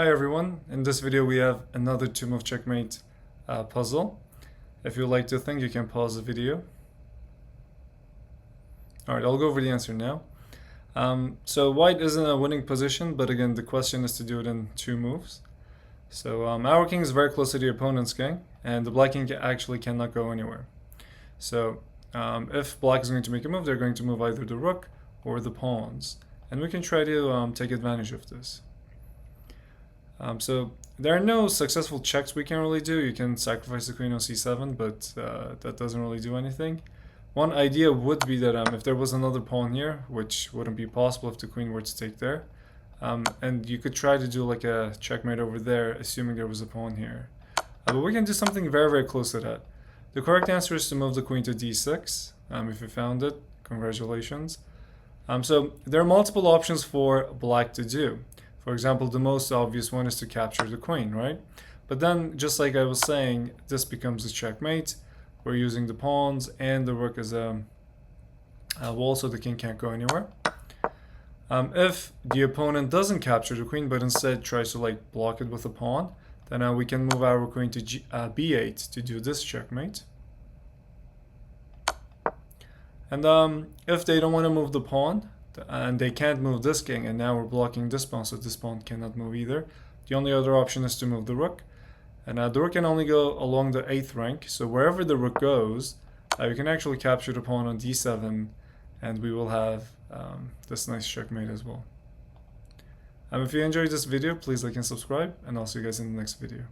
Hi everyone, in this video we have another two-move checkmate puzzle. If you'd like to think, you can pause the video. Alright, I'll go over the answer now. So white is in a winning position, but again the question is to do it in two moves. So our king is very close to the opponent's king, and the black king actually cannot go anywhere. So if black is going to make a move, they're going to move either the rook or the pawns. And we can try to take advantage of this. So there are no successful checks we can really do. You can sacrifice the queen on c7, but that doesn't really do anything. One idea would be that if there was another pawn here, which wouldn't be possible if the queen were to take there, and you could try to do like a checkmate over there, assuming there was a pawn here. But we can do something very, very close to that. The correct answer is to move the queen to d6. If you found it, congratulations. So there are multiple options for black to do. For example, the most obvious one is to capture the queen, right? But then, just like I was saying, this becomes a checkmate. We're using the pawns and the rook as a wall, so the king can't go anywhere. If the opponent doesn't capture the queen, but instead tries to like block it with a pawn, then we can move our queen to b8 to do this checkmate. And if they don't want to move the pawn, and they can't move this king, and now we're blocking this pawn, so this pawn cannot move either. The only other option is to move the rook, and the rook can only go along the 8th rank, so wherever the rook goes, we can actually capture the pawn on d7, and we will have this nice checkmate as well. If you enjoyed this video, please like and subscribe, and I'll see you guys in the next video.